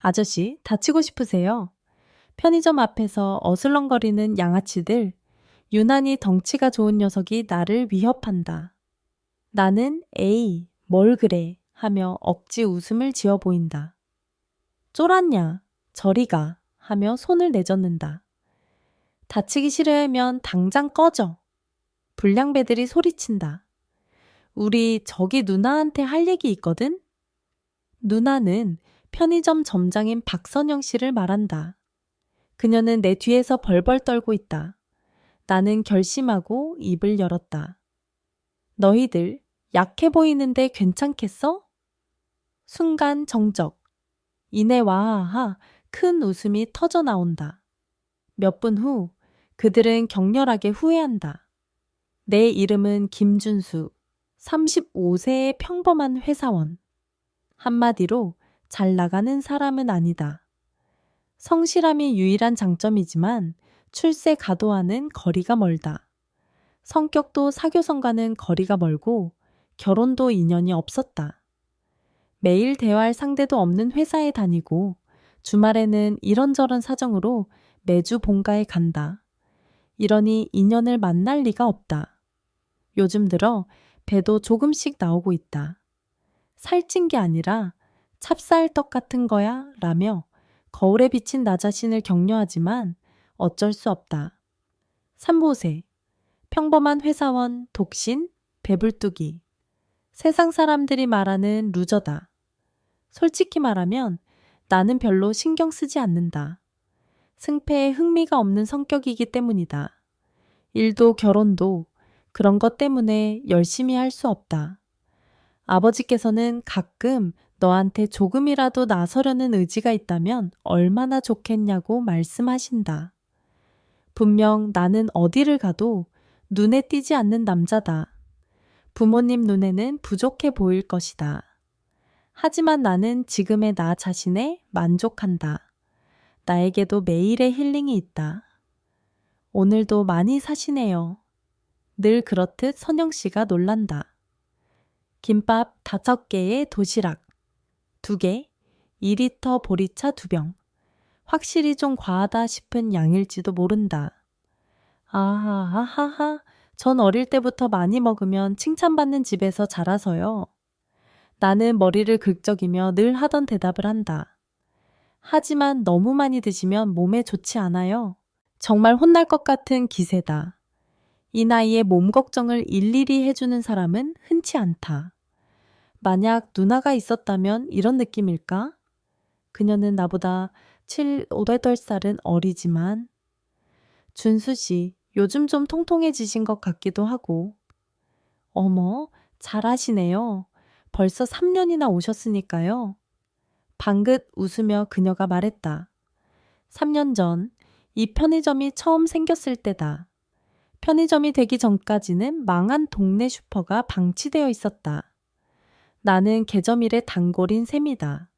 아저씨, 다치고 싶으세요? 편의점 앞에서 어슬렁거리는 양아치들, 유난히 덩치가 좋은 녀석이 나를 위협한다. 나는 에이, 뭘 그래 하며 억지 웃음을 지어 보인다. 쫄았냐? 저리 가 하며 손을 내젓는다. 다치기 싫으면 당장 꺼져. 불량배들이 소리친다. 우리 저기 누나한테 할 얘기 있거든? 누나는 편의점 점장인 박선영 씨를 말한다. 그녀는 내 뒤에서 벌벌 떨고 있다. 나는 결심하고 입을 열었다. 너희들 약해 보이는데 괜찮겠어? 순간 정적. 이내 와하하 큰 웃음이 터져 나온다. 몇 분 후 그들은 격렬하게 후회한다. 내 이름은 김준수, 35세의 평범한 회사원. 한마디로 잘 나가는 사람은 아니다. 성실함이 유일한 장점이지만 출세 가도와는 거리가 멀다. 성격도 사교성과는 거리가 멀고 결혼도 인연이 없었다. 매일 대화할 상대도 없는 회사에 다니고 주말에는 이런저런 사정으로 매주 본가에 간다. 이러니 인연을 만날 리가 없다. 요즘 들어 배도 조금씩 나오고 있다. 살찐 게 아니라 찹쌀떡 같은 거야 라며 거울에 비친 나 자신을 격려하지만 어쩔 수 없다. 삼보세, 평범한 회사원, 독신, 배불뚝이. 세상 사람들이 말하는 루저다. 솔직히 말하면 나는 별로 신경 쓰지 않는다. 승패에 흥미가 없는 성격이기 때문이다. 일도 결혼도 그런 것 때문에 열심히 할 수 없다. 아버지께서는 가끔 너한테 조금이라도 나서려는 의지가 있다면 얼마나 좋겠냐고 말씀하신다. 분명 나는 어디를 가도 눈에 띄지 않는 남자다. 부모님 눈에는 부족해 보일 것이다. 하지만 나는 지금의 나 자신에 만족한다. 나에게도 매일의 힐링이 있다. 오늘도 많이 사시네요. 늘 그렇듯 선영 씨가 놀란다. 김밥 5개에 도시락 2개, 2리터 보리차 2병. 확실히 좀 과하다 싶은 양일지도 모른다. 아하하하하, 전 어릴 때부터 많이 먹으면 칭찬받는 집에서 자라서요. 나는 머리를 긁적이며 늘 하던 대답을 한다. 하지만 너무 많이 드시면 몸에 좋지 않아요. 정말 혼날 것 같은 기세다. 이 나이에 몸 걱정을 일일이 해주는 사람은 흔치 않다. 만약 누나가 있었다면 이런 느낌일까? 그녀는 나보다 7, 8살은 어리지만 준수 씨, 요즘 좀 통통해지신 것 같기도 하고. 어머, 잘하시네요. 벌써 3년이나 오셨으니까요. 방긋 웃으며 그녀가 말했다. 3년 전 이 편의점이 처음 생겼을 때다. 편의점이 되기 전까지는 망한 동네 슈퍼가 방치되어 있었다. 나는 개점일의 단골인 셈이다.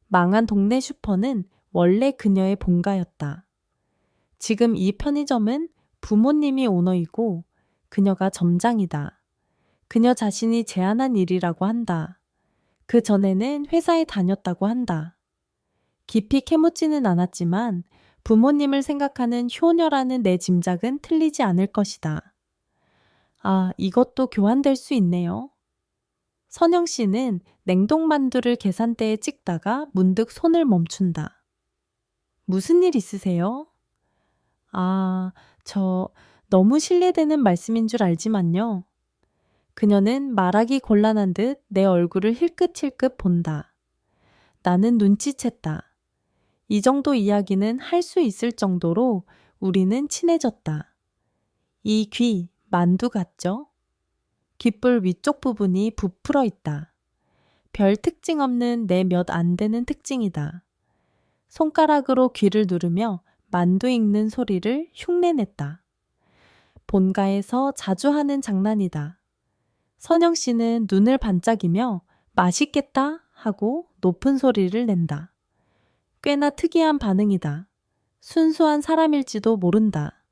망한 동네 슈퍼는 원래 그녀의 본가였다. 지금 이 편의점은 부모님이 오너이고 그녀가 점장이다. 그녀 자신이 제안한 일이라고 한다. 그 전에는 회사에 다녔다고 한다. 깊이 캐묻지는 않았지만 부모님을 생각하는 효녀라는 내 짐작은 틀리지 않을 것이다. 아, 이것도 교환될 수 있네요. 선영 씨는 냉동만두를 계산대에 찍다가 문득 손을 멈춘다. 무슨 일 있으세요? 아, 저 너무 실례되는 말씀인 줄 알지만요. 그녀는 말하기 곤란한 듯 내 얼굴을 힐끗힐끗 본다. 나는 눈치챘다. 이 정도 이야기는 할 수 있을 정도로 우리는 친해졌다. 이 귀, 만두 같죠? 귓불 위쪽 부분이 부풀어 있다. 별 특징 없는 내 몇 안 되는 특징이다. 손가락으로 귀를 누르며 만두 읽는 소리를 흉내냈다. 본가에서 자주 하는 장난이다. 선영 씨는 눈을 반짝이며 맛있겠다 하고 높은 소리를 낸다. 꽤나 특이한 반응이다. 순수한 사람일지도 모른다.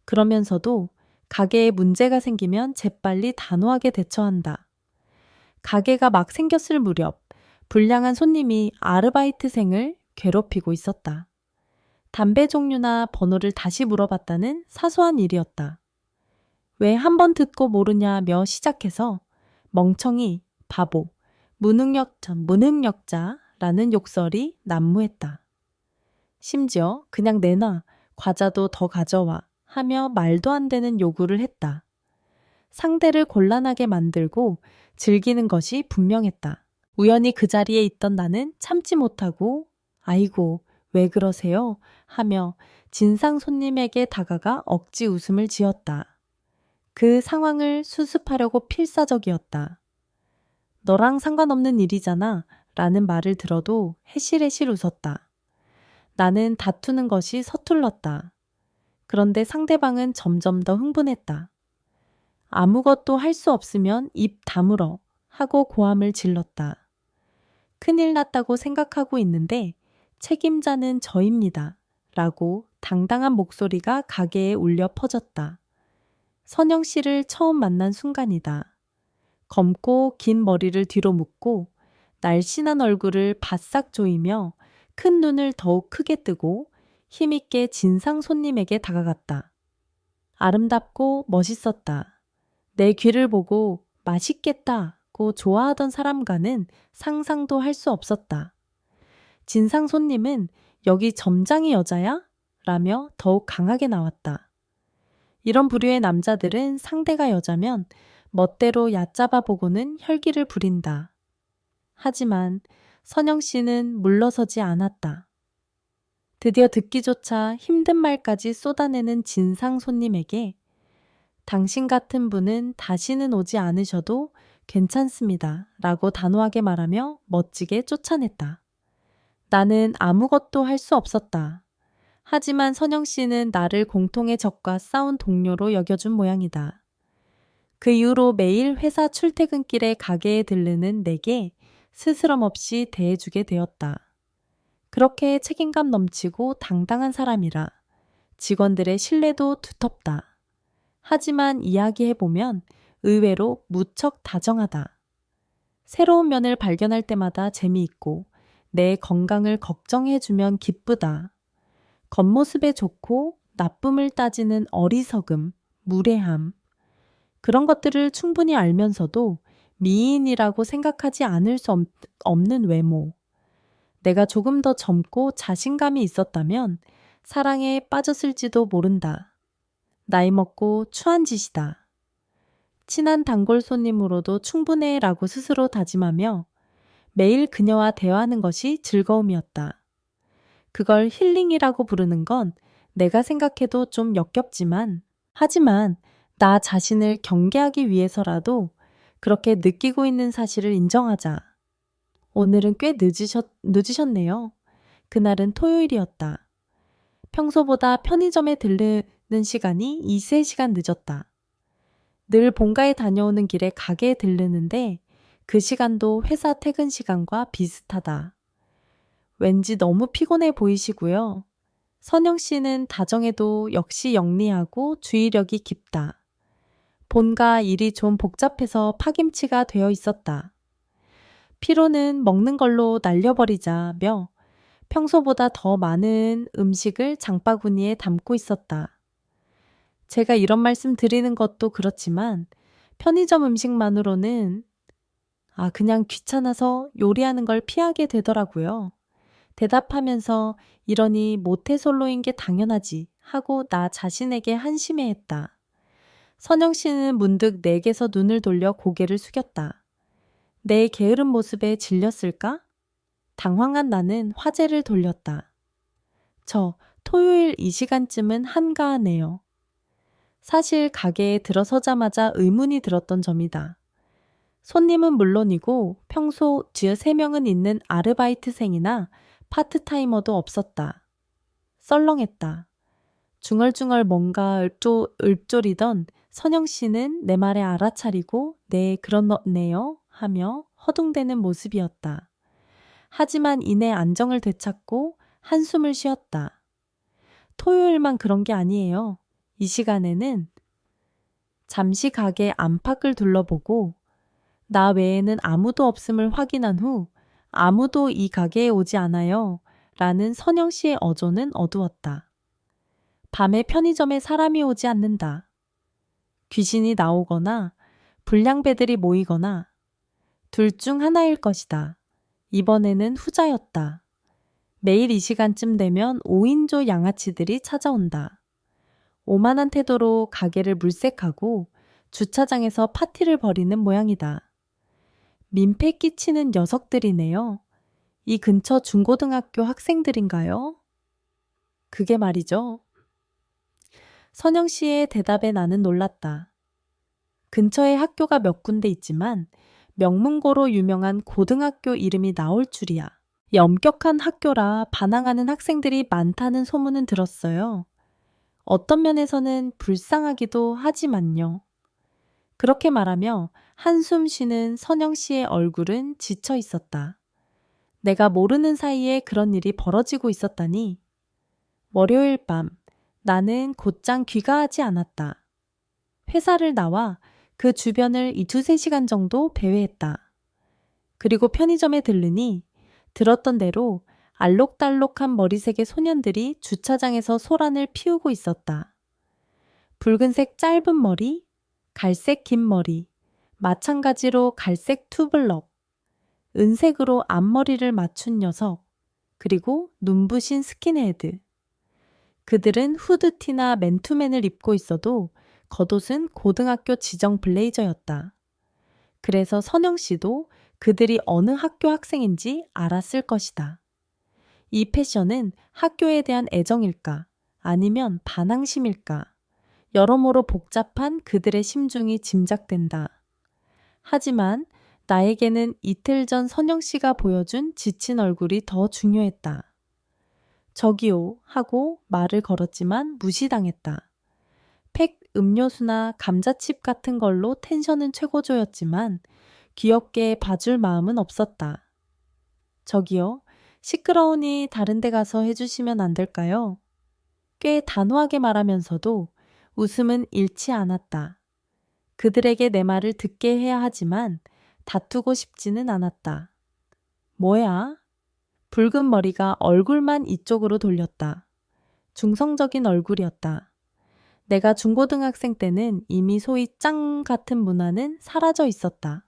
그러면서도 가게에 문제가 생기면 재빨리 단호하게 대처한다. 가게가 막 생겼을 무렵 불량한 손님이 아르바이트생을 괴롭히고 있었다. 담배 종류나 번호를 다시 물어봤다는 사소한 일이었다. 왜 한 번 듣고 모르냐며 시작해서 멍청이, 바보, 무능력자라는 욕설이 난무했다. 심지어 그냥 내놔, 과자도 더 가져와 하며 말도 안 되는 요구를 했다. 상대를 곤란하게 만들고 즐기는 것이 분명했다. 우연히 그 자리에 있던 나는 참지 못하고 아이고 왜 그러세요? 하며 진상 손님에게 다가가 억지 웃음을 지었다. 그 상황을 수습하려고 필사적이었다. 너랑 상관없는 일이잖아 라는 말을 들어도 해실해실 웃었다. 나는 다투는 것이 서툴렀다. 그런데 상대방은 점점 더 흥분했다. 아무것도 할 수 없으면 입 다물어 하고 고함을 질렀다. 큰일 났다고 생각하고 있는데 책임자는 저입니다. 라고 당당한 목소리가 가게에 울려 퍼졌다. 선영 씨를 처음 만난 순간이다. 검고 긴 머리를 뒤로 묶고 날씬한 얼굴을 바싹 조이며 큰 눈을 더욱 크게 뜨고 힘있게 진상 손님에게 다가갔다. 아름답고 멋있었다. 내 귀를 보고 맛있겠다고 좋아하던 사람과는 상상도 할 수 없었다. 진상 손님은 여기 점장이 여자야? 라며 더욱 강하게 나왔다. 이런 부류의 남자들은 상대가 여자면 멋대로 얕잡아 보고는 혈기를 부린다. 하지만 선영 씨는 물러서지 않았다. 드디어 듣기조차 힘든 말까지 쏟아내는 진상 손님에게 당신 같은 분은 다시는 오지 않으셔도 괜찮습니다. 라고 단호하게 말하며 멋지게 쫓아냈다. 나는 아무것도 할 수 없었다. 하지만 선영 씨는 나를 공통의 적과 싸운 동료로 여겨준 모양이다. 그 이후로 매일 회사 출퇴근길에 가게에 들르는 내게 스스럼 없이 대해주게 되었다. 그렇게 책임감 넘치고 당당한 사람이라 직원들의 신뢰도 두텁다. 하지만 이야기해보면 의외로 무척 다정하다. 새로운 면을 발견할 때마다 재미있고 내 건강을 걱정해주면 기쁘다. 겉모습에 좋고 나쁨을 따지는 어리석음, 무례함. 그런 것들을 충분히 알면서도 미인이라고 생각하지 않을 수 없는 외모. 내가 조금 더 젊고 자신감이 있었다면 사랑에 빠졌을지도 모른다. 나이 먹고 추한 짓이다. 친한 단골 손님으로도 충분해 라고 스스로 다짐하며 매일 그녀와 대화하는 것이 즐거움이었다. 그걸 힐링이라고 부르는 건 내가 생각해도 좀 역겹지만 하지만 나 자신을 경계하기 위해서라도 그렇게 느끼고 있는 사실을 인정하자. 오늘은 꽤 늦으셨네요. 그날은 토요일이었다. 평소보다 편의점에 들르는 시간이 2~3시간 늦었다. 늘 본가에 다녀오는 길에 가게에 들르는데 그 시간도 회사 퇴근 시간과 비슷하다. 왠지 너무 피곤해 보이시고요. 선영 씨는 다정해도 역시 영리하고 주의력이 깊다. 본가 일이 좀 복잡해서 파김치가 되어 있었다. 피로는 먹는 걸로 날려버리자며 평소보다 더 많은 음식을 장바구니에 담고 있었다. 제가 이런 말씀 드리는 것도 그렇지만 편의점 음식만으로는 그냥 귀찮아서 요리하는 걸 피하게 되더라고요. 대답하면서 이러니 모태솔로인 게 당연하지 하고 나 자신에게 한심해했다. 선영 씨는 문득 내게서 눈을 돌려 고개를 숙였다. 내 게으른 모습에 질렸을까? 당황한 나는 화제를 돌렸다. 저 토요일 이 시간쯤은 한가하네요. 사실 가게에 들어서자마자 의문이 들었던 점이다. 손님은 물론이고 평소 3명은 있는 아르바이트생이나 파트타이머도 없었다. 썰렁했다. 중얼중얼 뭔가 읊조리던 선영 씨는 내 말에 알아차리고 네 그렇네요 하며 허둥대는 모습이었다. 하지만 이내 안정을 되찾고 한숨을 쉬었다. 토요일만 그런 게 아니에요. 이 시간에는 잠시 가게 안팎을 둘러보고 나 외에는 아무도 없음을 확인한 후 아무도 이 가게에 오지 않아요. 라는 선영 씨의 어조는 어두웠다. 밤에 편의점에 사람이 오지 않는다. 귀신이 나오거나 불량배들이 모이거나 둘 중 하나일 것이다. 이번에는 후자였다. 매일 이 시간쯤 되면 5인조 양아치들이 찾아온다. 오만한 태도로 가게를 물색하고 주차장에서 파티를 벌이는 모양이다. 민폐 끼치는 녀석들이네요. 이 근처 중고등학교 학생들인가요? 그게 말이죠. 선영 씨의 대답에 나는 놀랐다. 근처에 학교가 몇 군데 있지만 명문고로 유명한 고등학교 이름이 나올 줄이야. 엄격한 학교라 반항하는 학생들이 많다는 소문은 들었어요. 어떤 면에서는 불쌍하기도 하지만요. 그렇게 말하며 한숨 쉬는 선영 씨의 얼굴은 지쳐 있었다. 내가 모르는 사이에 그런 일이 벌어지고 있었다니. 월요일 밤 나는 곧장 귀가하지 않았다. 회사를 나와 그 주변을 2~3시간 정도 배회했다. 그리고 편의점에 들르니 들었던 대로 알록달록한 머리색의 소년들이 주차장에서 소란을 피우고 있었다. 붉은색 짧은 머리, 갈색 긴 머리, 마찬가지로 갈색 투블럭, 은색으로 앞머리를 맞춘 녀석, 그리고 눈부신 스킨헤드. 그들은 후드티나 맨투맨을 입고 있어도 겉옷은 고등학교 지정 블레이저였다. 그래서 선영 씨도 그들이 어느 학교 학생인지 알았을 것이다. 이 패션은 학교에 대한 애정일까? 아니면 반항심일까? 여러모로 복잡한 그들의 심중이 짐작된다. 하지만 나에게는 이틀 전 선영 씨가 보여준 지친 얼굴이 더 중요했다. 저기요 하고 말을 걸었지만 무시당했다. 팩 음료수나 감자칩 같은 걸로 텐션은 최고조였지만 귀엽게 봐줄 마음은 없었다. 저기요, 시끄러우니 다른 데 가서 해주시면 안 될까요? 꽤 단호하게 말하면서도 웃음은 잃지 않았다. 그들에게 내 말을 듣게 해야 하지만 다투고 싶지는 않았다. 뭐야? 붉은 머리가 얼굴만 이쪽으로 돌렸다. 중성적인 얼굴이었다. 내가 중고등학생 때는 이미 소위 짱 같은 문화는 사라져 있었다.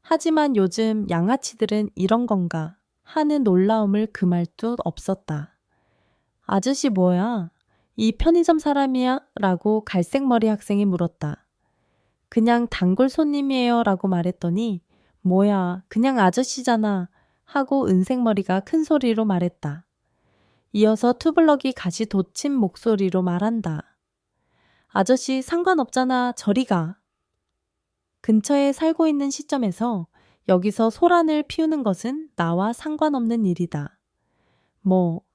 하지만 요즘 양아치들은 이런 건가 하는 놀라움을 금할 듯 없었다. 아저씨 뭐야? 이 편의점 사람이야? 라고 갈색머리 학생이 물었다. 그냥 단골 손님이에요 라고 말했더니 뭐야 그냥 아저씨잖아 하고 은색머리가 큰 소리로 말했다. 이어서 투블럭이 가시 돋친 목소리로 말한다. 아저씨 상관없잖아 저리 가. 근처에 살고 있는 시점에서 여기서 소란을 피우는 것은 나와 상관없는 일이다.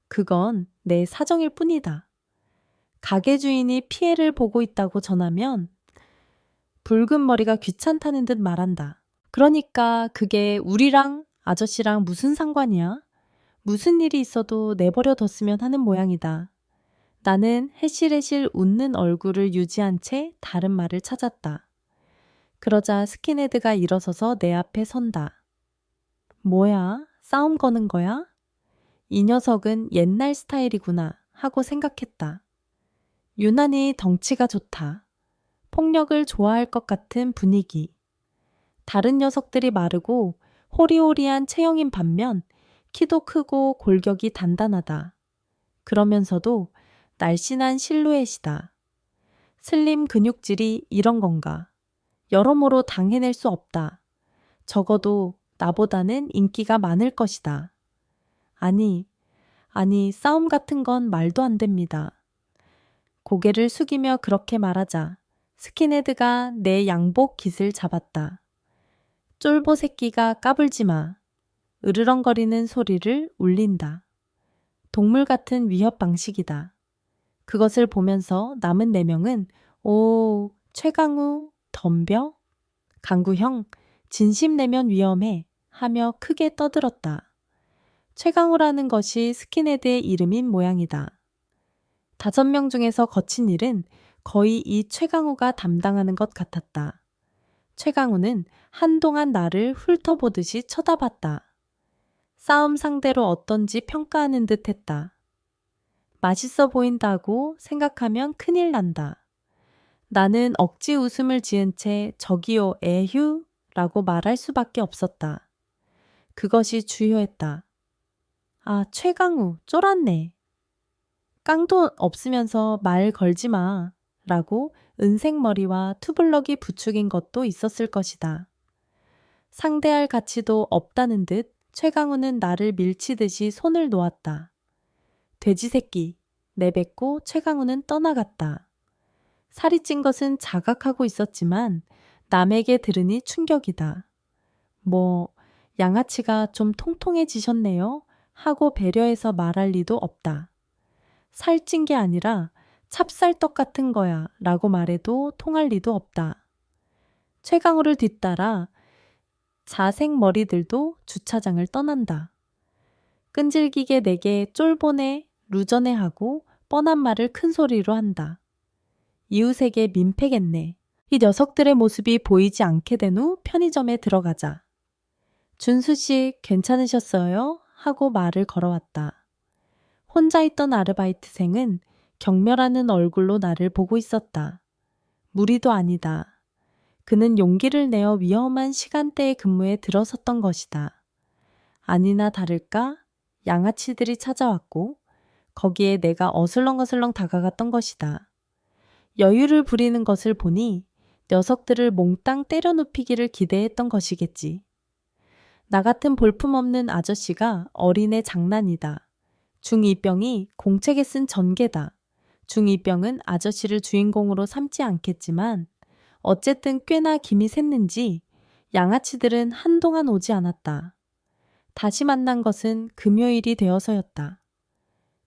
그건 내 사정일 뿐이다. 가게 주인이 피해를 보고 있다고 전하면 붉은 머리가 귀찮다는 듯 말한다. 그러니까 그게 우리랑 아저씨랑 무슨 상관이야? 무슨 일이 있어도 내버려 뒀으면 하는 모양이다. 나는 해실해실 웃는 얼굴을 유지한 채 다른 말을 찾았다. 그러자 스킨헤드가 일어서서 내 앞에 선다. 뭐야? 싸움 거는 거야? 이 녀석은 옛날 스타일이구나 하고 생각했다. 유난히 덩치가 좋다. 폭력을 좋아할 것 같은 분위기. 다른 녀석들이 마르고 호리호리한 체형인 반면 키도 크고 골격이 단단하다. 그러면서도 날씬한 실루엣이다. 슬림 근육질이 이런 건가? 여러모로 당해낼 수 없다. 적어도 나보다는 인기가 많을 것이다. 아니, 싸움 같은 건 말도 안 됩니다. 고개를 숙이며 그렇게 말하자 스킨헤드가 내 양복 깃을 잡았다. 쫄보 새끼가 까불지 마. 으르렁거리는 소리를 울린다. 동물 같은 위협 방식이다. 그것을 보면서 남은 4명은 오, 최강우, 덤벼? 강구형, 진심 내면 위험해 하며 크게 떠들었다. 최강우라는 것이 스킨헤드의 이름인 모양이다. 5명 중에서 거친 일은 거의 이 최강우가 담당하는 것 같았다. 최강우는 한동안 나를 훑어보듯이 쳐다봤다. 싸움 상대로 어떤지 평가하는 듯 했다. 맛있어 보인다고 생각하면 큰일 난다. 나는 억지 웃음을 지은 채 저기요 에휴 라고 말할 수밖에 없었다. 그것이 주요했다. 아, 최강우 쫄았네. 깡도 없으면서 말 걸지 마 라고 은색머리와 투블럭이 부축인 것도 있었을 것이다. 상대할 가치도 없다는 듯 최강우는 나를 밀치듯이 손을 놓았다. 돼지 새끼, 내뱉고 최강우는 떠나갔다. 살이 찐 것은 자각하고 있었지만 남에게 들으니 충격이다. 뭐 양아치가 좀 통통해지셨네요 하고 배려해서 말할 리도 없다. 살찐 게 아니라 찹쌀떡 같은 거야 라고 말해도 통할 리도 없다. 최강우를 뒤따라 자색 머리들도 주차장을 떠난다. 끈질기게 내게 쫄보네 루저네 하고 뻔한 말을 큰 소리로 한다. 이웃에게 민폐겠네. 이 녀석들의 모습이 보이지 않게 된 후 편의점에 들어가자. 준수 씨 괜찮으셨어요? 하고 말을 걸어왔다. 혼자 있던 아르바이트생은 경멸하는 얼굴로 나를 보고 있었다. 무리도 아니다. 그는 용기를 내어 위험한 시간대의 근무에 들어섰던 것이다. 아니나 다를까 양아치들이 찾아왔고 거기에 내가 어슬렁어슬렁 다가갔던 것이다. 여유를 부리는 것을 보니 녀석들을 몽땅 때려 눕히기를 기대했던 것이겠지. 나 같은 볼품없는 아저씨가 어린애 장난이다. 중2병이 공책에 쓴 전개다. 중2병은 아저씨를 주인공으로 삼지 않겠지만 어쨌든 꽤나 김이 샜는지 양아치들은 한동안 오지 않았다. 다시 만난 것은 금요일이 되어서였다.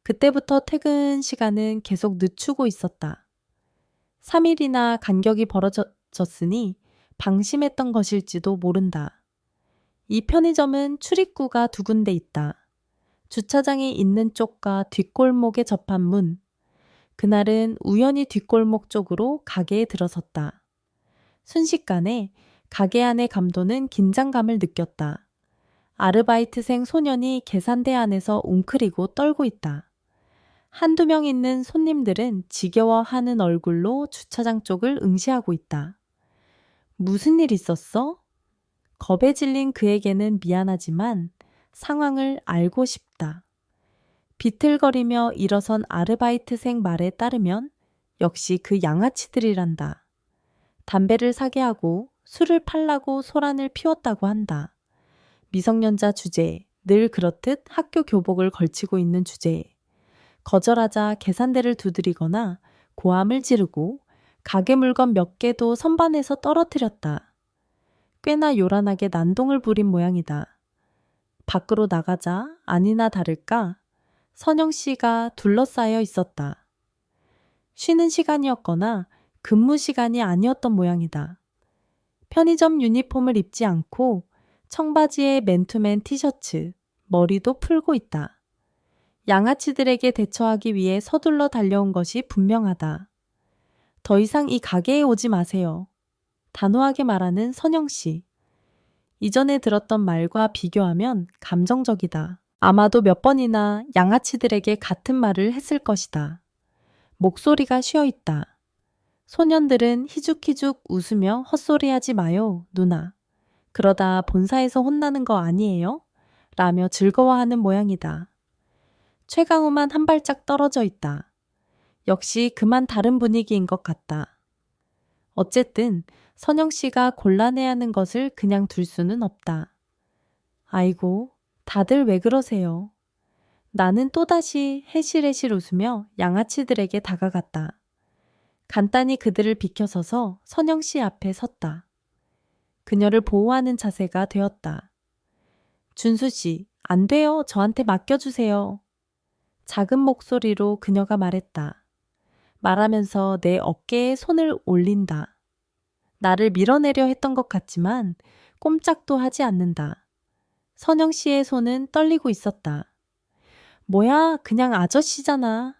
그때부터 퇴근 시간은 계속 늦추고 있었다. 3일이나 간격이 벌어졌으니 방심했던 것일지도 모른다. 이 편의점은 출입구가 두 군데 있다. 주차장이 있는 쪽과 뒷골목에 접한 문. 그날은 우연히 뒷골목 쪽으로 가게에 들어섰다. 순식간에 가게 안의 감도는 긴장감을 느꼈다. 아르바이트생 소년이 계산대 안에서 웅크리고 떨고 있다. 한두 명 있는 손님들은 지겨워하는 얼굴로 주차장 쪽을 응시하고 있다. 무슨 일 있었어? 겁에 질린 그에게는 미안하지만 상황을 알고 싶다. 비틀거리며 일어선 아르바이트생 말에 따르면 역시 그 양아치들이란다. 담배를 사게 하고 술을 팔라고 소란을 피웠다고 한다. 미성년자 주제에 늘 그렇듯 학교 교복을 걸치고 있는 주제에 거절하자 계산대를 두드리거나 고함을 지르고 가게 물건 몇 개도 선반에서 떨어뜨렸다. 꽤나 요란하게 난동을 부린 모양이다. 밖으로 나가자 아니나 다를까 선영 씨가 둘러싸여 있었다. 쉬는 시간이었거나 근무 시간이 아니었던 모양이다. 편의점 유니폼을 입지 않고 청바지에 맨투맨 티셔츠, 머리도 풀고 있다. 양아치들에게 대처하기 위해 서둘러 달려온 것이 분명하다. 더 이상 이 가게에 오지 마세요. 단호하게 말하는 선영 씨. 이전에 들었던 말과 비교하면 감정적이다. 아마도 몇 번이나 양아치들에게 같은 말을 했을 것이다. 목소리가 쉬어있다. 소년들은 희죽희죽 웃으며 헛소리하지 마요, 누나. 그러다 본사에서 혼나는 거 아니에요? 라며 즐거워하는 모양이다. 최강우만 한 발짝 떨어져 있다. 역시 그만 다른 분위기인 것 같다. 어쨌든 선영 씨가 곤란해하는 것을 그냥 둘 수는 없다. 아이고, 다들 왜 그러세요? 나는 또다시 해실해실 웃으며 양아치들에게 다가갔다. 간단히 그들을 비켜서서 선영 씨 앞에 섰다. 그녀를 보호하는 자세가 되었다. 준수 씨, 안 돼요. 저한테 맡겨주세요. 작은 목소리로 그녀가 말했다. 말하면서 내 어깨에 손을 올린다. 나를 밀어내려 했던 것 같지만 꼼짝도 하지 않는다. 선영 씨의 손은 떨리고 있었다. 뭐야, 그냥 아저씨잖아.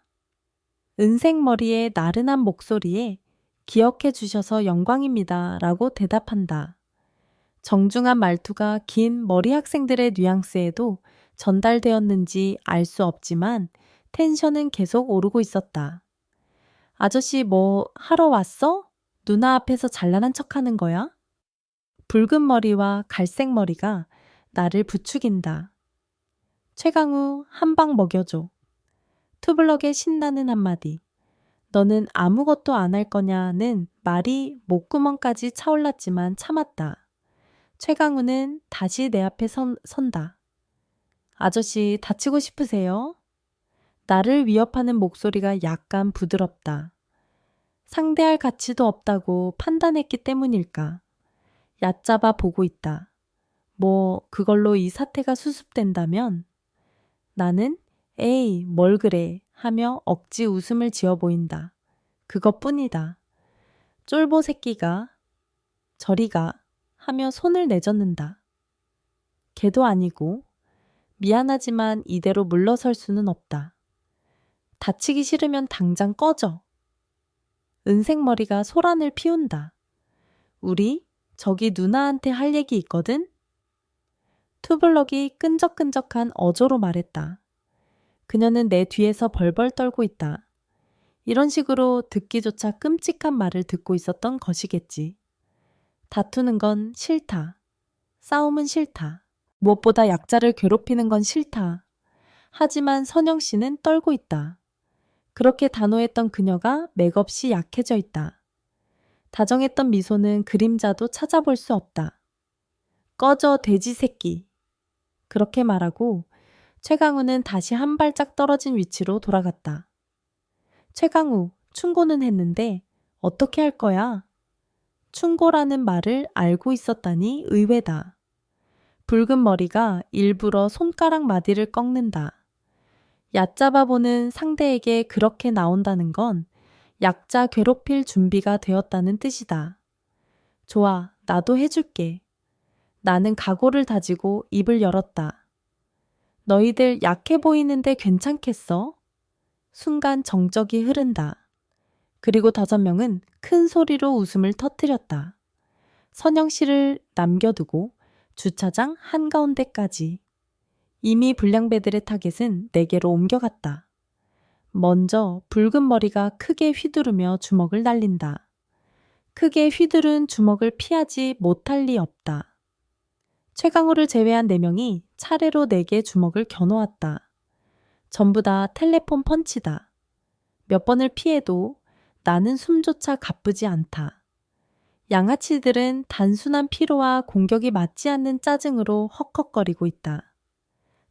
은색 머리에 나른한 목소리에 기억해 주셔서 영광입니다. 라고 대답한다. 정중한 말투가 긴 머리 학생들의 뉘앙스에도 전달되었는지 알 수 없지만 텐션은 계속 오르고 있었다. 아저씨 뭐 하러 왔어? 누나 앞에서 잘나난 척하는 거야? 붉은 머리와 갈색 머리가 나를 부추긴다. 최강우 한 방 먹여줘. 투블럭의 신나는 한마디. 너는 아무것도 안 할 거냐는 말이 목구멍까지 차올랐지만 참았다. 최강우는 다시 내 앞에 선다. 아저씨 다치고 싶으세요? 나를 위협하는 목소리가 약간 부드럽다. 상대할 가치도 없다고 판단했기 때문일까? 얕잡아 보고 있다. 뭐 그걸로 이 사태가 수습된다면? 나는 에이 뭘 그래 하며 억지 웃음을 지어 보인다. 그것뿐이다. 쫄보 새끼가 저리 가 하며 손을 내젓는다. 걔도 아니고 미안하지만 이대로 물러설 수는 없다. 다치기 싫으면 당장 꺼져. 은색머리가 소란을 피운다. 우리 저기 누나한테 할 얘기 있거든? 투블럭이 끈적끈적한 어조로 말했다. 그녀는 내 뒤에서 벌벌 떨고 있다. 이런 식으로 듣기조차 끔찍한 말을 듣고 있었던 것이겠지. 다투는 건 싫다. 싸움은 싫다. 무엇보다 약자를 괴롭히는 건 싫다. 하지만 선영 씨는 떨고 있다. 그렇게 단호했던 그녀가 맥없이 약해져 있다. 다정했던 미소는 그림자도 찾아볼 수 없다. 꺼져 돼지 새끼. 그렇게 말하고 최강우는 다시 한 발짝 떨어진 위치로 돌아갔다. 최강우, 충고는 했는데 어떻게 할 거야? 충고라는 말을 알고 있었다니 의외다. 붉은 머리가 일부러 손가락 마디를 꺾는다. 얕잡아 보는 상대에게 그렇게 나온다는 건 약자 괴롭힐 준비가 되었다는 뜻이다. 좋아, 나도 해줄게. 나는 각오를 다지고 입을 열었다. 너희들 약해 보이는데 괜찮겠어? 순간 정적이 흐른다. 그리고 5명은 큰 소리로 웃음을 터뜨렸다. 선영 씨를 남겨두고 주차장 한가운데까지. 이미 불량배들의 타겟은 내게로 옮겨갔다. 먼저 붉은 머리가 크게 휘두르며 주먹을 날린다. 크게 휘두른 주먹을 피하지 못할 리 없다. 최강호를 제외한 4명이 차례로 내게 주먹을 겨누었다. 전부 다 텔레폰 펀치다. 몇 번을 피해도 나는 숨조차 가쁘지 않다. 양아치들은 단순한 피로와 공격이 맞지 않는 짜증으로 헉헉거리고 있다.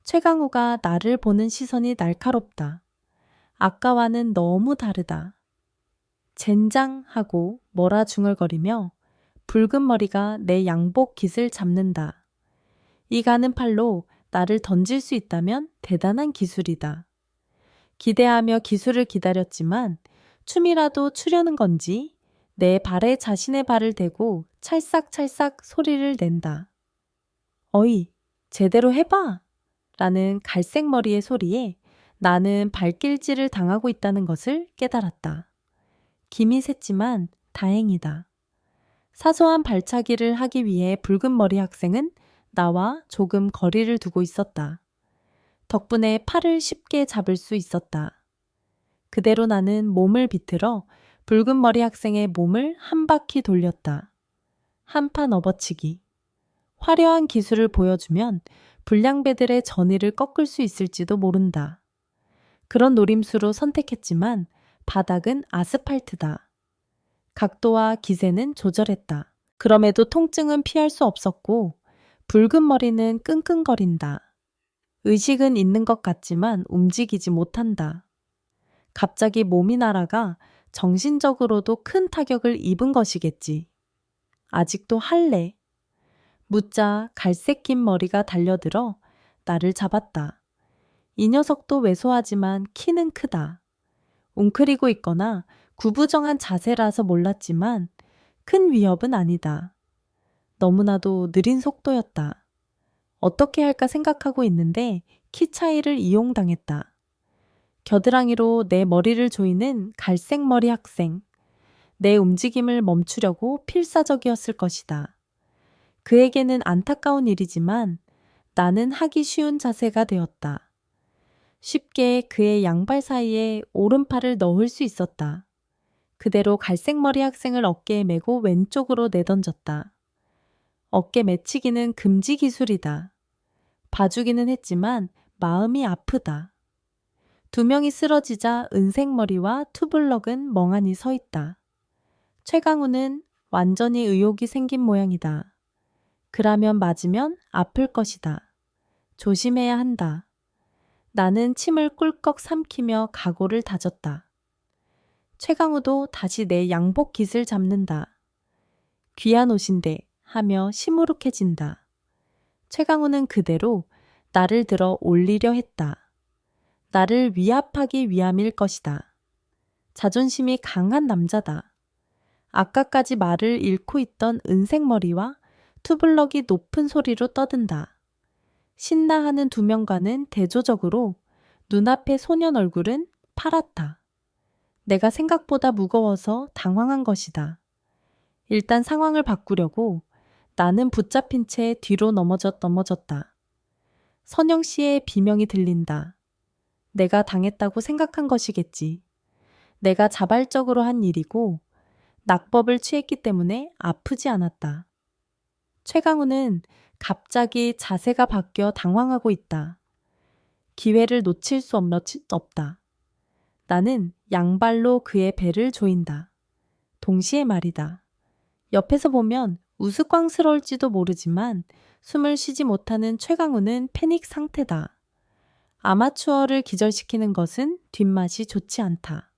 최강우가 나를 보는 시선이 날카롭다. 아까와는 너무 다르다. 젠장 하고 뭐라 중얼거리며 붉은 머리가 내 양복 깃을 잡는다. 이 가는 팔로 나를 던질 수 있다면 대단한 기술이다. 기대하며 기술을 기다렸지만 춤이라도 추려는 건지 내 발에 자신의 발을 대고 찰싹찰싹 소리를 낸다. 어이, 제대로 해봐! 라는 갈색 머리의 소리에 나는 발길질을 당하고 있다는 것을 깨달았다. 김이 샜지만 다행이다. 사소한 발차기를 하기 위해 붉은 머리 학생은 나와 조금 거리를 두고 있었다. 덕분에 팔을 쉽게 잡을 수 있었다. 그대로 나는 몸을 비틀어 붉은 머리 학생의 몸을 한 바퀴 돌렸다. 한판 업어치기. 화려한 기술을 보여주면 불량배들의 전의를 꺾을 수 있을지도 모른다. 그런 노림수로 선택했지만 바닥은 아스팔트다. 각도와 기세는 조절했다. 그럼에도 통증은 피할 수 없었고 붉은 머리는 끙끙거린다. 의식은 있는 것 같지만 움직이지 못한다. 갑자기 몸이 날아가 정신적으로도 큰 타격을 입은 것이겠지. 아직도 할래. 묻자 갈색 긴 머리가 달려들어 나를 잡았다. 이 녀석도 왜소하지만 키는 크다. 웅크리고 있거나 구부정한 자세라서 몰랐지만 큰 위협은 아니다. 너무나도 느린 속도였다. 어떻게 할까 생각하고 있는데 키 차이를 이용당했다. 겨드랑이로 내 머리를 조이는 갈색 머리 학생. 내 움직임을 멈추려고 필사적이었을 것이다. 그에게는 안타까운 일이지만 나는 하기 쉬운 자세가 되었다. 쉽게 그의 양발 사이에 오른팔을 넣을 수 있었다. 그대로 갈색머리 학생을 어깨에 메고 왼쪽으로 내던졌다. 어깨 매치기는 금지 기술이다. 봐주기는 했지만 마음이 아프다. 두 명이 쓰러지자 은색머리와 투블럭은 멍하니 서 있다. 최강우는 완전히 의욕이 생긴 모양이다. 그라면 맞으면 아플 것이다. 조심해야 한다. 나는 침을 꿀꺽 삼키며 각오를 다졌다. 최강우도 다시 내 양복 깃을 잡는다. 귀한 옷인데 하며 시무룩해진다. 최강우는 그대로 나를 들어 올리려 했다. 나를 위압하기 위함일 것이다. 자존심이 강한 남자다. 아까까지 말을 잃고 있던 은색머리와 투블럭이 높은 소리로 떠든다. 신나하는 두 명과는 대조적으로 눈앞의 소년 얼굴은 파랗다. 내가 생각보다 무거워서 당황한 것이다. 일단 상황을 바꾸려고 나는 붙잡힌 채 뒤로 넘어졌다. 선영 씨의 비명이 들린다. 내가 당했다고 생각한 것이겠지. 내가 자발적으로 한 일이고 낙법을 취했기 때문에 아프지 않았다. 최강우는 갑자기 자세가 바뀌어 당황하고 있다. 기회를 놓칠 수 없다. 나는 양발로 그의 배를 조인다. 동시에 말이다. 옆에서 보면 우스꽝스러울지도 모르지만 숨을 쉬지 못하는 최강우는 패닉 상태다. 아마추어를 기절시키는 것은 뒷맛이 좋지 않다.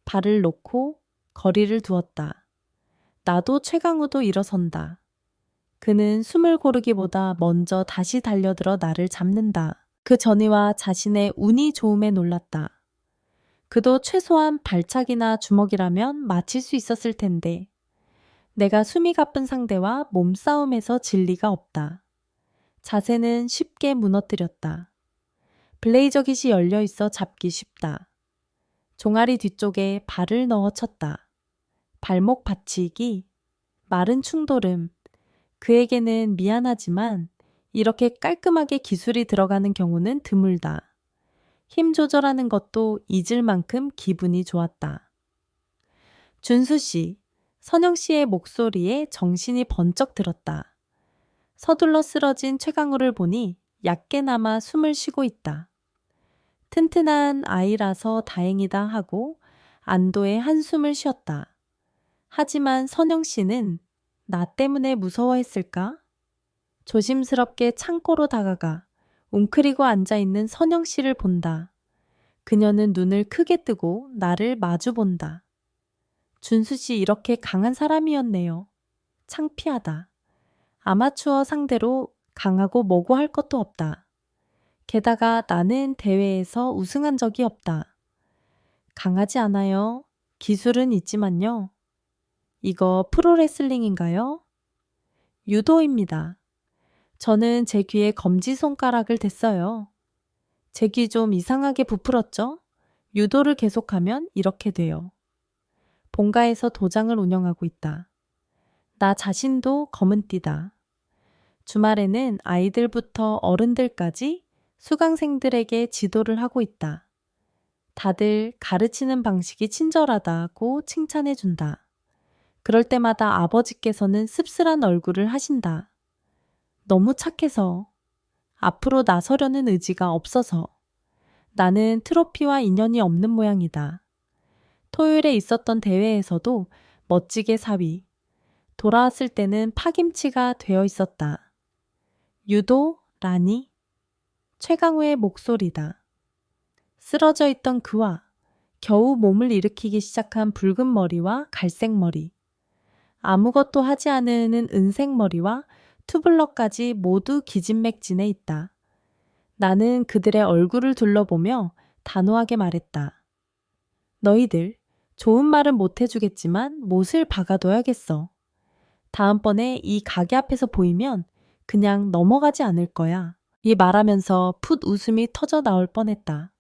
발을 놓고 거리를 두었다. 나도 최강우도 일어선다. 그는 숨을 고르기보다 먼저 다시 달려들어 나를 잡는다. 그 전이와 자신의 운이 좋음에 놀랐다. 그도 최소한 발차기나 주먹이라면 맞힐 수 있었을 텐데 내가 숨이 가쁜 상대와 몸싸움에서 질 리가 없다. 자세는 쉽게 무너뜨렸다. 블레이저 깃이 열려 있어 잡기 쉽다. 종아리 뒤쪽에 발을 넣어 쳤다. 발목 받치기, 마른 충돌음. 그에게는 미안하지만 이렇게 깔끔하게 기술이 들어가는 경우는 드물다. 힘 조절하는 것도 잊을 만큼 기분이 좋았다. 준수 씨, 선영 씨의 목소리에 정신이 번쩍 들었다. 서둘러 쓰러진 최강우를 보니 얕게나마 숨을 쉬고 있다. 튼튼한 아이라서 다행이다 하고 안도의 한숨을 쉬었다. 하지만 선영 씨는 나 때문에 무서워했을까? 조심스럽게 창고로 다가가 웅크리고 앉아있는 선영 씨를 본다. 그녀는 눈을 크게 뜨고 나를 마주 본다. 준수 씨 이렇게 강한 사람이었네요. 창피하다. 아마추어 상대로 강하고 뭐고 할 것도 없다. 게다가 나는 대회에서 우승한 적이 없다. 강하지 않아요. 기술은 있지만요. 이거 프로레슬링인가요? 유도입니다. 저는 제 귀에 검지손가락을 댔어요. 제 귀 좀 이상하게 부풀었죠? 유도를 계속하면 이렇게 돼요. 본가에서 도장을 운영하고 있다. 나 자신도 검은띠다. 주말에는 아이들부터 어른들까지 수강생들에게 지도를 하고 있다. 다들 가르치는 방식이 친절하다고 칭찬해준다. 그럴 때마다 아버지께서는 씁쓸한 얼굴을 하신다. 너무 착해서, 앞으로 나서려는 의지가 없어서, 나는 트로피와 인연이 없는 모양이다. 토요일에 있었던 대회에서도 멋지게 4위, 돌아왔을 때는 파김치가 되어 있었다. 유도, 라니, 최강우의 목소리다. 쓰러져 있던 그와 겨우 몸을 일으키기 시작한 붉은 머리와 갈색 머리, 아무것도 하지 않은 은색 머리와 투블럭까지 모두 기진맥진해 있다. 나는 그들의 얼굴을 둘러보며 단호하게 말했다. 너희들 좋은 말은 못 해주겠지만 못을 박아둬야겠어. 다음번에 이 가게 앞에서 보이면 그냥 넘어가지 않을 거야. 이 말하면서 풋 웃음이 터져 나올 뻔했다.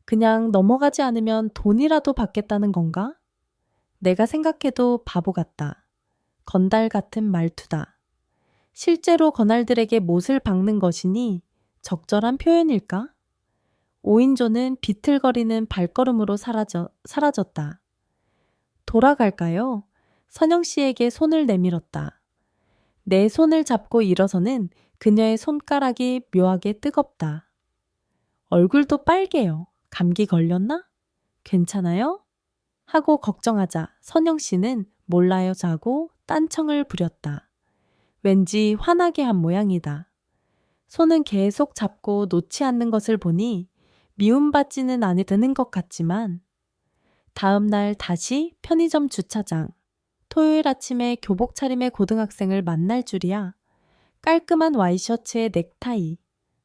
그냥 넘어가지 않으면 돈이라도 받겠다는 건가? 내가 생각해도 바보 같다. 건달 같은 말투다. 실제로 건알들에게 못을 박는 것이니 적절한 표현일까? 5인조는 비틀거리는 발걸음으로 사라졌다. 돌아갈까요? 선영 씨에게 손을 내밀었다. 내 손을 잡고 일어서는 그녀의 손가락이 묘하게 뜨겁다. 얼굴도 빨개요. 감기 걸렸나? 괜찮아요? 하고 걱정하자 선영 씨는 몰라요 자고 딴청을 부렸다. 왠지 화나게 한 모양이다. 손은 계속 잡고 놓지 않는 것을 보니 미움받지는 않으는 것 같지만 다음 날 다시 편의점 주차장. 토요일 아침에 교복 차림의 고등학생을 만날 줄이야. 깔끔한 와이셔츠에 넥타이.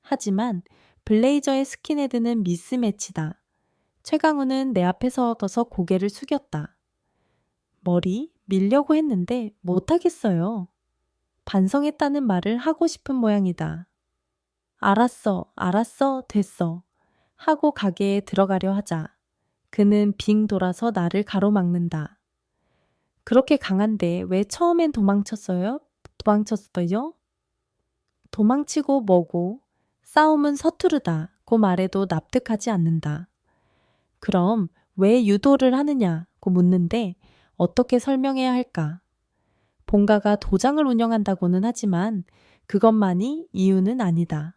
하지만 블레이저의 스킨헤드는 미스매치다. 최강우는 내 앞에 서서 고개를 숙였다. 머리 밀려고 했는데 못하겠어요. 반성했다는 말을 하고 싶은 모양이다. 알았어, 됐어. 하고 가게에 들어가려 하자. 그는 빙 돌아서 나를 가로막는다. 그렇게 강한데 왜 처음엔 도망쳤어요? 도망치고 뭐고? 싸움은 서투르다. 고 말해도 납득하지 않는다. 그럼 왜 유도를 하느냐고 묻는데 어떻게 설명해야 할까? 본가가 도장을 운영한다고는 하지만 그것만이 이유는 아니다.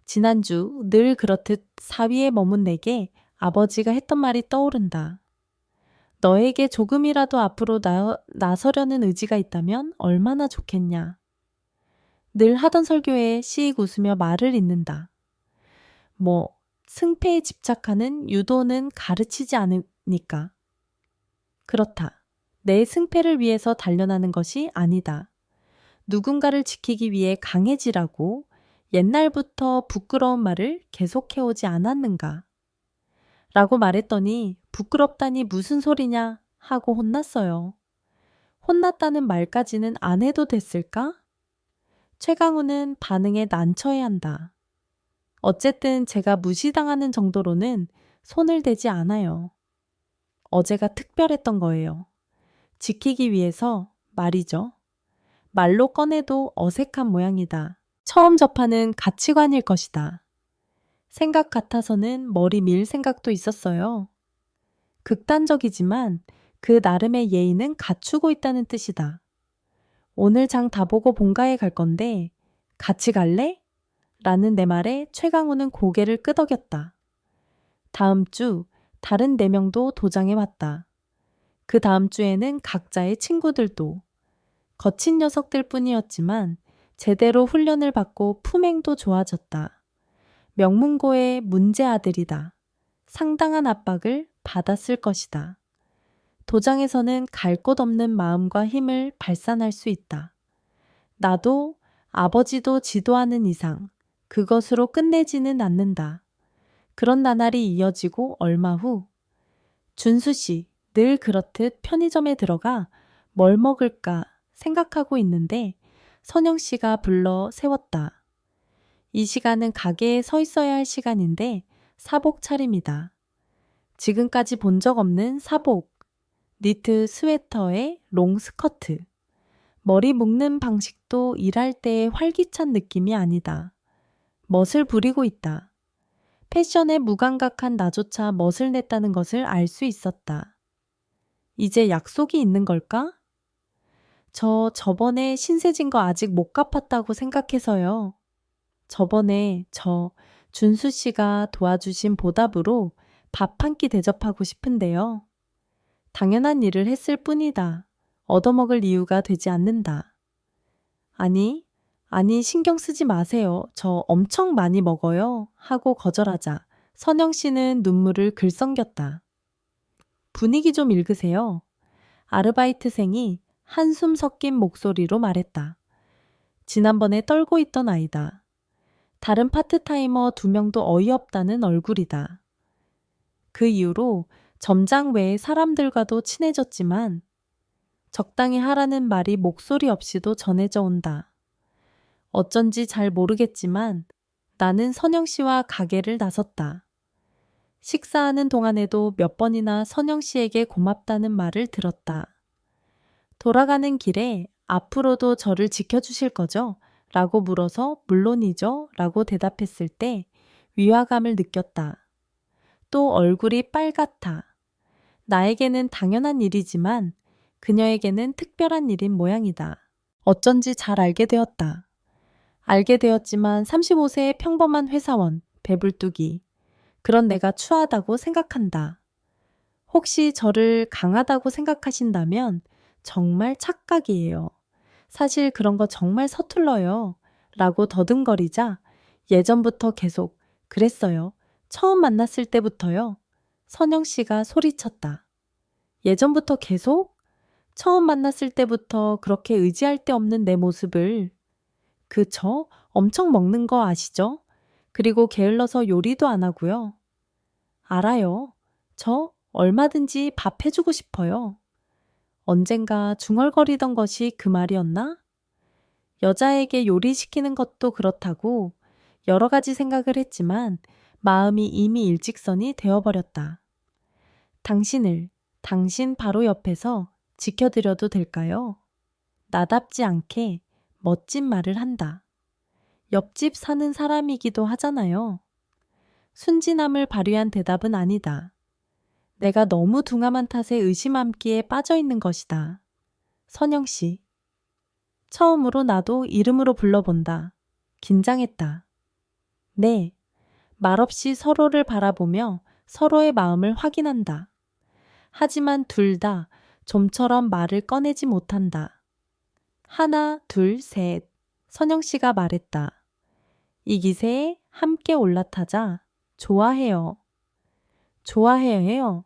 지난주 늘 그렇듯 사위에 머문 내게 아버지가 했던 말이 떠오른다. 너에게 조금이라도 앞으로 나서려는 의지가 있다면 얼마나 좋겠냐. 늘 하던 설교에 씩 웃으며 말을 잇는다. 승패에 집착하는 유도는 가르치지 않으니까. 그렇다. 내 승패를 위해서 단련하는 것이 아니다. 누군가를 지키기 위해 강해지라고 옛날부터 부끄러운 말을 계속해오지 않았는가? 라고 말했더니 부끄럽다니 무슨 소리냐 하고 혼났어요. 혼났다는 말까지는 안 해도 됐을까? 최강우는 반응에 난처해 한다. 어쨌든 제가 무시당하는 정도로는 손을 대지 않아요. 어제가 특별했던 거예요. 지키기 위해서 말이죠. 말로 꺼내도 어색한 모양이다. 처음 접하는 가치관일 것이다. 생각 같아서는 머리 밀 생각도 있었어요. 극단적이지만 그 나름의 예의는 갖추고 있다는 뜻이다. 오늘 장 다 보고 본가에 갈 건데 같이 갈래? 라는 내 말에 최강우는 고개를 끄덕였다. 다음 주 다른 4명도 도장에 왔다. 그 다음 주에는 각자의 친구들도. 거친 녀석들 뿐이었지만 제대로 훈련을 받고 품행도 좋아졌다. 명문고의 문제 아들이다. 상당한 압박을 받았을 것이다. 도장에서는 갈 곳 없는 마음과 힘을 발산할 수 있다. 나도 아버지도 지도하는 이상 그것으로 끝내지는 않는다. 그런 나날이 이어지고 얼마 후 준수 씨 늘 그렇듯 편의점에 들어가 뭘 먹을까 생각하고 있는데 선영 씨가 불러 세웠다. 이 시간은 가게에 서 있어야 할 시간인데 사복 차림이다. 지금까지 본 적 없는 사복, 니트 스웨터에 롱 스커트. 머리 묶는 방식도 일할 때의 활기찬 느낌이 아니다. 멋을 부리고 있다. 패션에 무감각한 나조차 멋을 냈다는 것을 알 수 있었다. 이제 약속이 있는 걸까? 저번에 신세진 거 아직 못 갚았다고 생각해서요. 저번에 준수 씨가 도와주신 보답으로 밥 한 끼 대접하고 싶은데요. 당연한 일을 했을 뿐이다. 얻어먹을 이유가 되지 않는다. 아니, 신경 쓰지 마세요. 저 엄청 많이 먹어요. 하고 거절하자 선영 씨는 눈물을 글썽겼다. 분위기 좀 읽으세요. 아르바이트생이 한숨 섞인 목소리로 말했다. 지난번에 떨고 있던 아이다. 다른 파트타이머 2명도 어이없다는 얼굴이다. 그 이후로 점장 외의 사람들과도 친해졌지만 적당히 하라는 말이 목소리 없이도 전해져 온다. 어쩐지 잘 모르겠지만 나는 선영 씨와 가게를 나섰다. 식사하는 동안에도 몇 번이나 선영 씨에게 고맙다는 말을 들었다. 돌아가는 길에 앞으로도 저를 지켜주실 거죠? 라고 물어서 물론이죠. 라고 대답했을 때 위화감을 느꼈다. 또 얼굴이 빨갛다. 나에게는 당연한 일이지만 그녀에게는 특별한 일인 모양이다. 어쩐지 잘 알게 되었다. 알게 되었지만 35세의 평범한 회사원, 배불뚝이. 그런 내가 추하다고 생각한다. 혹시 저를 강하다고 생각하신다면 정말 착각이에요. 사실 그런 거 정말 서툴러요. 라고 더듬거리자 예전부터 계속 그랬어요. 처음 만났을 때부터요. 선영 씨가 소리쳤다. 예전부터 계속? 처음 만났을 때부터 그렇게 의지할 데 없는 내 모습을. 그 저 엄청 먹는 거 아시죠? 그리고 게을러서 요리도 안 하고요. 알아요. 저 얼마든지 밥 해주고 싶어요. 언젠가 중얼거리던 것이 그 말이었나? 여자에게 요리시키는 것도 그렇다고 여러 가지 생각을 했지만 마음이 이미 일직선이 되어버렸다. 당신 바로 옆에서 지켜드려도 될까요? 나답지 않게 멋진 말을 한다. 옆집 사는 사람이기도 하잖아요. 순진함을 발휘한 대답은 아니다. 내가 너무 둔감한 탓에 의심함기에 빠져있는 것이다. 선영 씨. 처음으로 나도 이름으로 불러본다. 긴장했다. 네. 말없이 서로를 바라보며 서로의 마음을 확인한다. 하지만 둘 다 좀처럼 말을 꺼내지 못한다. 하나, 둘, 셋. 선영 씨가 말했다. 이 기세에 함께 올라타자. 좋아해요. 좋아해요.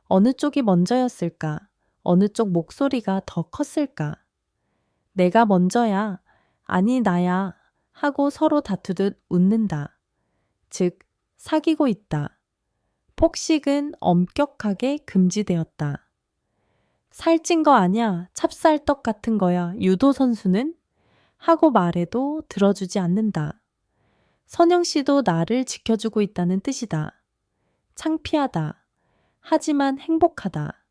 어느 쪽이 먼저였을까? 어느 쪽 목소리가 더 컸을까? 내가 먼저야. 아니, 나야. 하고 서로 다투듯 웃는다. 즉, 사귀고 있다. 폭식은 엄격하게 금지되었다. 살찐 거 아냐? 찹쌀떡 같은 거야. 유도 선수는? 하고 말해도 들어주지 않는다. 선영 씨도 나를 지켜주고 있다는 뜻이다. 창피하다. 하지만 행복하다.